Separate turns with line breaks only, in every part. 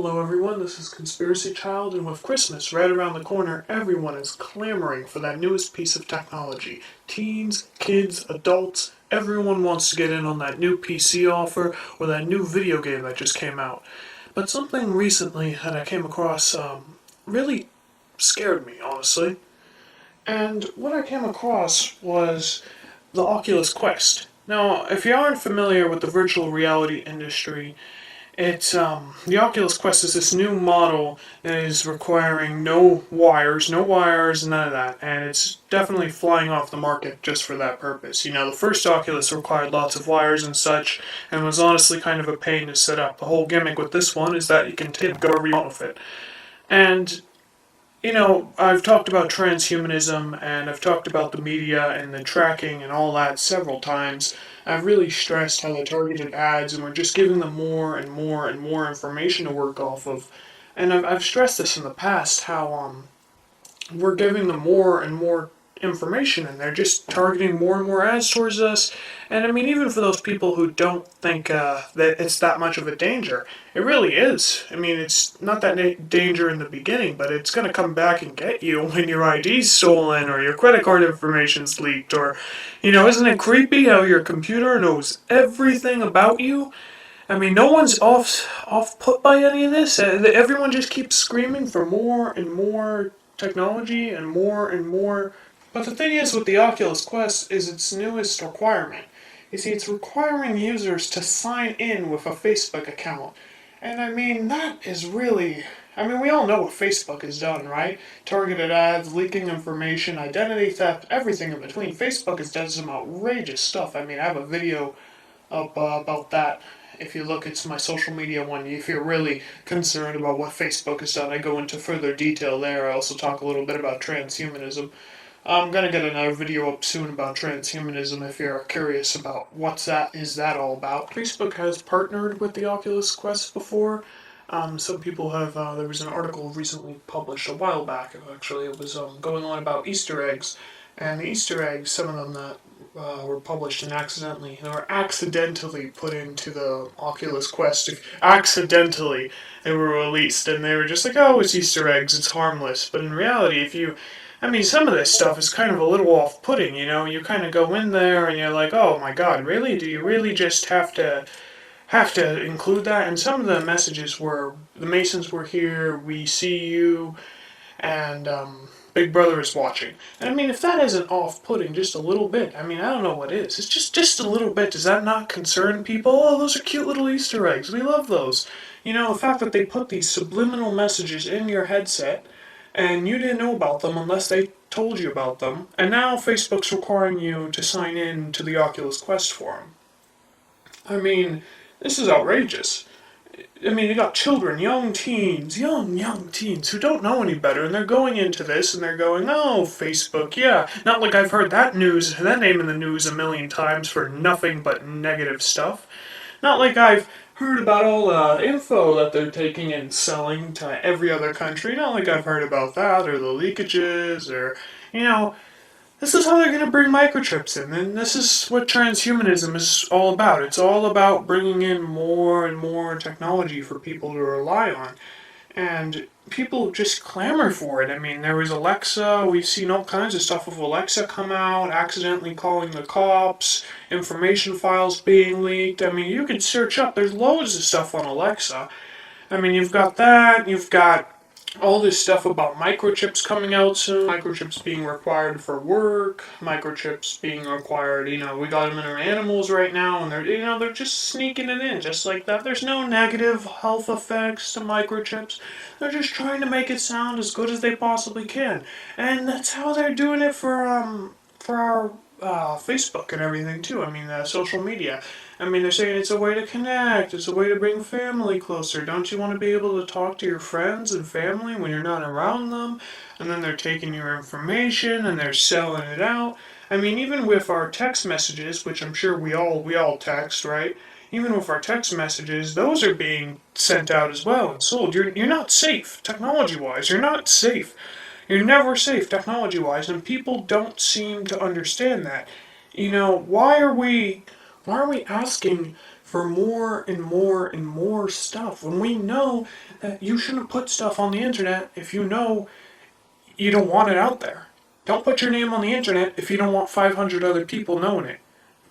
Hello everyone, this is Conspiracy Child, and with Christmas right around the corner, everyone is clamoring for that newest piece of technology. Teens, kids, adults, everyone wants to get in on that new PC offer or that new video game that just came out. But something recently that I came across really scared me, honestly. And what I came across was the Oculus Quest. Now, if you aren't familiar with the virtual reality industry, it's the Oculus Quest is this new model that is requiring no wires, none of that, and it's definitely flying off the market just for that purpose. You know, the first Oculus required lots of wires and such, and was honestly kind of a pain to set up. The whole gimmick with this one is that you can go wherever you want with it, and I've talked about transhumanism and I've talked about the media and the tracking and all that several times. I've really stressed how the targeted ads and we're just giving them more and more and more information to work off of. And I've stressed this in the past how we're giving them more and more information and they're just targeting more and more ads towards us. And I mean, even for those people who don't think that it's that much of a danger, it really is. I mean, it's not that danger in the beginning, but it's going to come back and get you when your ID's stolen or your credit card information's leaked or, isn't it creepy how your computer knows everything about you? I mean, no one's off put by any of this. Everyone just keeps screaming for more and more technology and more and more. But the thing is with the Oculus Quest is its newest requirement. You see, it's requiring users to sign in with a Facebook account. And I mean, that is really. I mean, we all know what Facebook has done, right? Targeted ads, leaking information, identity theft, everything in between. Facebook has done some outrageous stuff. I mean, I have a video up about that. If you look, it's my social media one. If you're really concerned about what Facebook has done, I go into further detail there. I also talk a little bit about transhumanism. I'm gonna get another video up soon about transhumanism if you're curious about is that all about. Facebook has partnered with the Oculus Quest before. Some people have. There was an article recently published a while back. Actually, it was going on about Easter eggs, and the Easter eggs, some of them that were published and they were accidentally put into the Oculus Quest. Accidentally, they were released, and they were just like, oh, it's Easter eggs, it's harmless. But in reality, some of this stuff is kind of a little off-putting, You kind of go in there and you're like, oh my god, really? Do you really just have to include that? And some of the messages were, the Masons were here, we see you, and Big Brother is watching. And I mean, if that isn't off-putting just a little bit, I don't know what is. It's just a little bit. Does that not concern people? Oh, those are cute little Easter eggs. We love those. The fact that they put these subliminal messages in your headset and you didn't know about them unless they told you about them. And now Facebook's requiring you to sign in to the Oculus Quest for them. I mean, this is outrageous. You got children, young teens who don't know any better, and they're going into this and they're going, oh, Facebook, yeah. Not like I've heard that name in the news a million times for nothing but negative stuff. Not like I've heard about all the info that they're taking and selling to every other country. Not like I've heard about that, or the leakages, or, this is how they're going to bring microchips in, and this is what transhumanism is all about. It's all about bringing in more and more technology for people to rely on. And people just clamor for it. There was Alexa, we've seen all kinds of stuff with Alexa come out, accidentally calling the cops, information files being leaked. You could search up, there's loads of stuff on Alexa. You've got that, you've got all this stuff about microchips coming out soon, microchips being required for work, microchips being required, we got them in our animals right now, and they're just sneaking it in, just like that. There's no negative health effects to microchips. They're just trying to make it sound as good as they possibly can. And that's how they're doing it for our Facebook and everything too. Social media. They're saying it's a way to connect, it's a way to bring family closer. Don't you want to be able to talk to your friends and family when you're not around them? And then they're taking your information and they're selling it out. Even with our text messages, which I'm sure we all text, right? Even with our text messages, those are being sent out as well and sold. You're not safe, technology-wise. You're not safe. You're never safe, technology-wise, and people don't seem to understand that. Why are we asking for more and more and more stuff. When we know that you shouldn't put stuff on the internet if you know you don't want it out there. Don't put your name on the internet if you don't want 500 other people knowing it.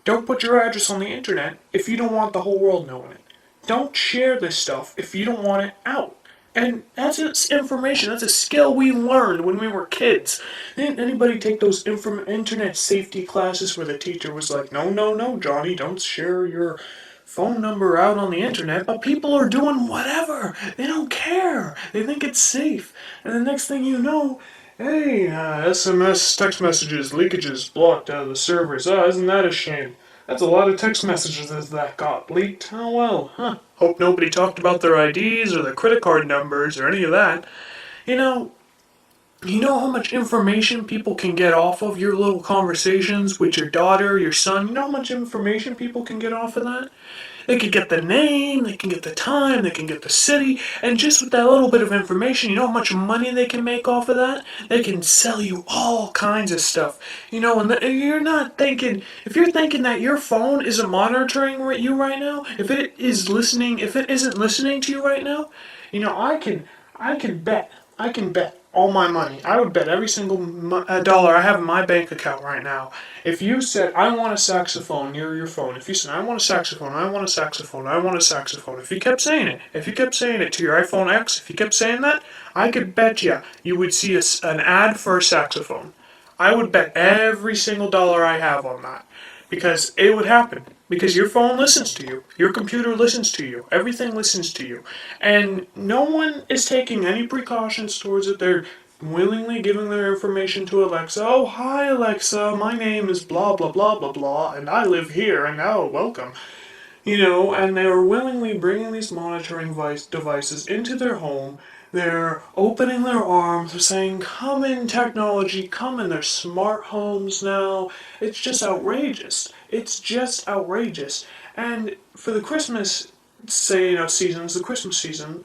Don't put your address on the internet if you don't want the whole world knowing it. Don't share this stuff if you don't want it out. And that's information. That's a skill we learned when we were kids. Didn't anybody take those internet safety classes where the teacher was like, no, no, no, Johnny, don't share your phone number out on the internet? But people are doing whatever. They don't care. They think it's safe. And the next thing you know, hey, SMS text messages leakages blocked out of the servers. Oh, isn't that a shame? That's a lot of text messages that got leaked. Oh well, huh. Hope nobody talked about their IDs or their credit card numbers or any of that. You know, you know how much information people can get off of your little conversations with your daughter, your son? You know how much information people can get off of that? They can get the name, they can get the time, they can get the city, and just with that little bit of information, you know how much money they can make off of that? They can sell you all kinds of stuff. You know, and you're not thinking, if you're thinking that your phone isn't monitoring you right now, if it is listening, if it isn't listening to you right now, you know, I can bet all my money. I would bet every single dollar I have in my bank account right now. If you said, I want a saxophone near your phone, if you said, I want a saxophone, I want a saxophone, I want a saxophone, if you kept saying it, if you kept saying it to your iPhone X, if you kept saying that, I could bet you would see an ad for a saxophone. I would bet every single dollar I have on that. Because it would happen. Because your phone listens to you. Your computer listens to you. Everything listens to you. And no one is taking any precautions towards it. They're willingly giving their information to Alexa. Oh, hi, Alexa. My name is blah, blah, blah, blah, blah. And I live here. And now, welcome. You know, and they're willingly bringing these monitoring devices into their home. They're opening their arms. They're saying, come in, technology, come in. Their smart homes now. It's just outrageous. It's just outrageous. And for the Christmas, seasons, the Christmas season,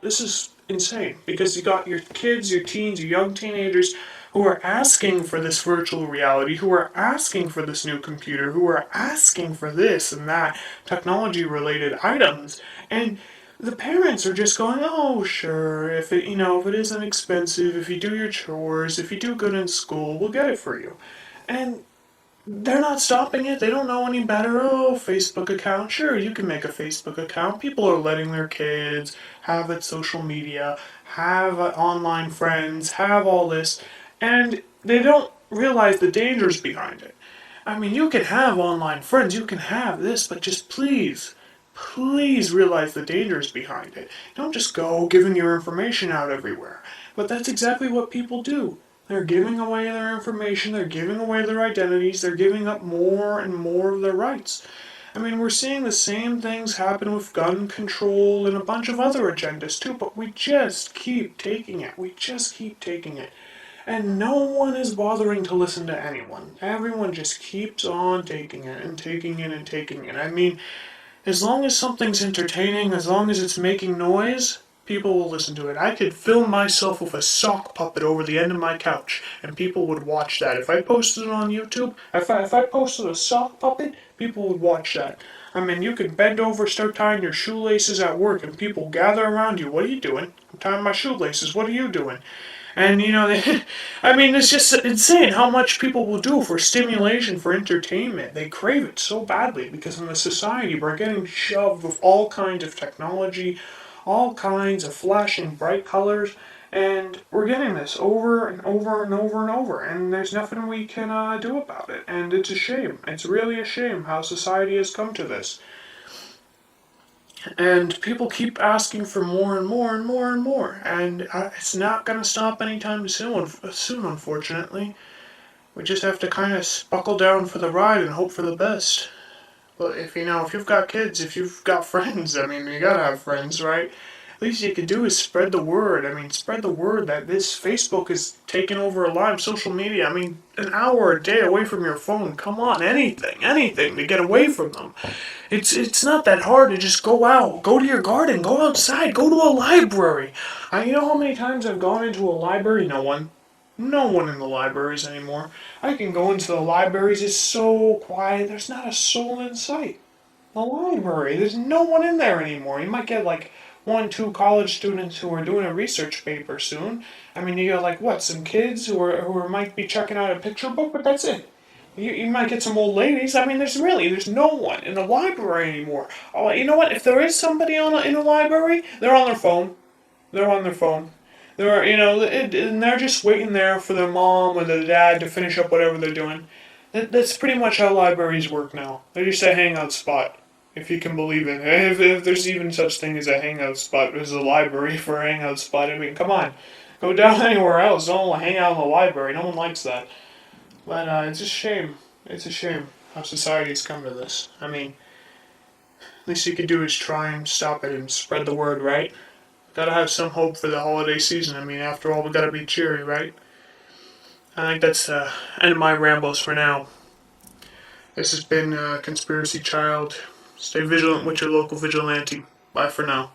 this is insane because you got your kids, your teens, your young teenagers who are asking for this virtual reality, who are asking for this new computer, who are asking for this and that technology related items. And the parents are just going, oh, sure, if it isn't expensive, if you do your chores, if you do good in school, we'll get it for you. And they're not stopping it. They don't know any better. Oh, Facebook account. Sure, you can make a Facebook account. People are letting their kids have it social media, have online friends, have all this, and they don't realize the dangers behind it. I mean, you can have online friends, you can have this, but just please realize the dangers behind it. Don't just go giving your information out everywhere. But that's exactly what people do. They're giving away their information, they're giving away their identities, they're giving up more and more of their rights. I mean, we're seeing the same things happen with gun control and a bunch of other agendas too, but we just keep taking it. We just keep taking it. And no one is bothering to listen to anyone. Everyone just keeps on taking it and taking it and taking it. I mean, as long as something's entertaining, as long as it's making noise, people will listen to it. I could film myself with a sock puppet over the end of my couch, and people would watch that. If I posted it on YouTube, if I posted a sock puppet, people would watch that. I mean, you could bend over, start tying your shoelaces at work, and people gather around you. What are you doing? I'm tying my shoelaces. What are you doing? And I mean, it's just insane how much people will do for stimulation, for entertainment. They crave it so badly because in the society we're getting shoved with all kinds of technology, all kinds of flashing bright colors, and we're getting this over and over and over and over, and there's nothing we can do about it. And it's a shame. It's really a shame how society has come to this. And people keep asking for more and more and more and more, and it's not going to stop anytime soon, unfortunately. We just have to kind of buckle down for the ride and hope for the best. But if you've got kids, if you've got friends, I mean, you gotta have friends, right? Least you can do is spread the word. I mean, spread the word that this Facebook is taking over a lot of social media. I mean, an hour a day away from your phone. Come on, anything to get away from them. It's not that hard to just go out, go to your garden, go outside, go to a library. You know how many times I've gone into a library? No one in the libraries anymore. I can go into the libraries. It's so quiet. There's not a soul in sight. The library. There's no one in there anymore. You might get like one, two college students who are doing a research paper soon. I mean, you got like what, some kids who might be checking out a picture book, but that's it. You might get some old ladies. I mean, there's no one in the library anymore. Oh, you know what? If there is somebody in a library, they're on their phone. They're on their phone. They're and they're just waiting there for their mom or their dad to finish up whatever they're doing. That's pretty much how libraries work now. They're just a hangout spot, if you can believe it. If there's even such thing as a hangout spot, as a library for a hangout spot. I mean, come on, go down anywhere else. Don't hang out in the library. No one likes that. But it's a shame. It's a shame how society's come to this. I mean, least you could do is try and stop it and spread the word, right? Gotta have some hope for the holiday season. I mean, after all, we gotta be cheery, right? I think that's end of my rambles for now. This has been Conspiracy Child. Stay vigilant with your local vigilante. Bye for now.